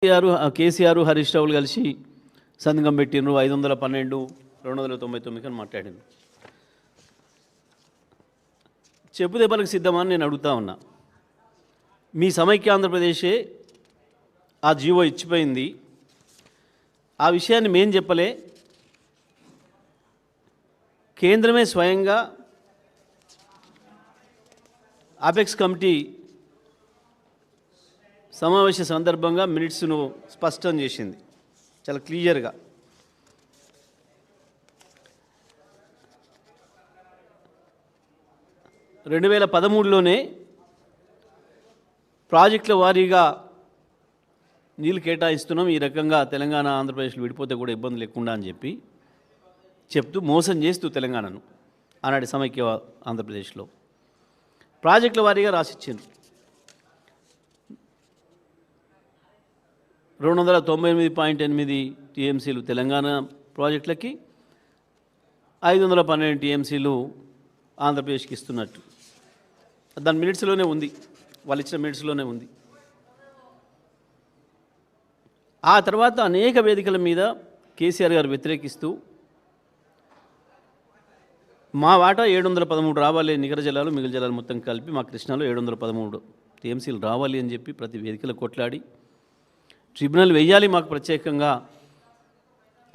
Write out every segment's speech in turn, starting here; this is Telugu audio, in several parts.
కేసీఆర్ హరీష్ రావులు కలిసి సంతకం పెట్టిండ్రు 512 299 అని మాట్లాడిండ్రు. చెప్పు దెబ్బలకు సిద్ధమా అని నేను అడుగుతా ఉన్నా. మీ సమైక్య ఆంధ్రప్రదేశే ఆ జీవో ఇచ్చిపోయింది. ఆ విషయాన్ని మేం చెప్పలే, కేంద్రమే స్వయంగా అపెక్స్ కమిటీ సమావేశ సందర్భంగా మినిట్స్ను స్పష్టం చేసింది చాలా క్లియర్గా. రెండు 2013లోనే ప్రాజెక్టుల వారీగా నీళ్ళు కేటాయిస్తున్నాం, ఈ రకంగా తెలంగాణ ఆంధ్రప్రదేశ్లో విడిపోతే కూడా ఇబ్బంది లేకుండా అని చెప్తూ మోసం చేస్తూ తెలంగాణను ఆనాటి సమైక్య ఆంధ్రప్రదేశ్లో ప్రాజెక్టుల వారీగా రాసిచ్చింది. 298.8 టీఎంసీలు తెలంగాణ ప్రాజెక్టులకి, 512 టీఎంసీలు ఆంధ్రప్రదేశ్కి ఇస్తున్నట్టు దాని మినిట్స్లోనే ఉంది, వాళ్ళు ఇచ్చిన మినిట్స్లోనే ఉంది. ఆ తర్వాత అనేక వేదికల మీద కేసీఆర్ గారు వ్యతిరేకిస్తూ మా వాటా 713 రావాలి, నికర జలాలు మిగిలిన జలాలు మొత్తం కలిపి మా కృష్ణాలో 713 టీఎంసీలు రావాలి అని చెప్పి ప్రతి వేదికలో కొట్లాడి ట్రిబ్యునల్ వెయ్యాలి మాకు ప్రత్యేకంగా.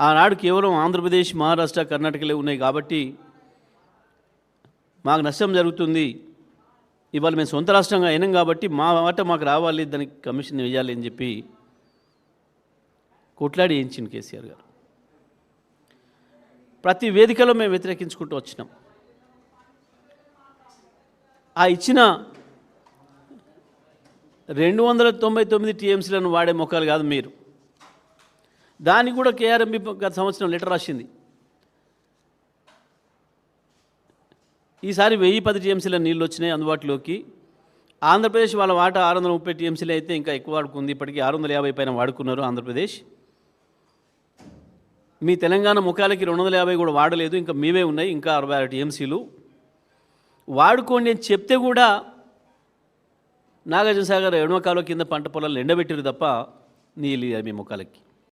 ఆనాడు కేవలం ఆంధ్రప్రదేశ్, మహారాష్ట్ర, కర్ణాటకలే ఉన్నాయి కాబట్టి మాకు నష్టం జరుగుతుంది. ఇవాళ మేము సొంత రాష్ట్రంగా అయినాం కాబట్టి మా వాటా మాకు రావాలి, దానికి కమిషన్ వేయాలి అని చెప్పి కొట్లాడి వేయించింది కేసీఆర్ గారు. ప్రతి వేదికలో మేము వ్యతిరేకించుకుంటూ వచ్చినాం. ఆ ఇచ్చిన 299 టీఎంసీలను వాడే మొక్కలు కాదు మీరు. దానికి కూడా కేఆర్ఎంబి గత సంవత్సరం లెటర్ రాసింది. ఈసారి 1010 టీఎంసీల నీళ్ళు వచ్చినాయి అందుబాటులోకి. ఆంధ్రప్రదేశ్ వాళ్ళ వాటా 630 టీఎంసీలు అయితే ఇంకా ఎక్కువ వాడుకుంది. ఇప్పటికీ 650 పైన వాడుకున్నారు ఆంధ్రప్రదేశ్. మీ తెలంగాణ ముఖాలకి 250 కూడా వాడలేదు, ఇంకా మీవే ఉన్నాయి, ఇంకా 66 టీఎంసీలు వాడుకోండి అని చెప్తే కూడా నాగార్జున సాగర్ ఎడమ కాలువ కింద పంట పొలాలు ఎండబెట్టారు తప్ప నీళ్ళు మీ ముఖాలకి.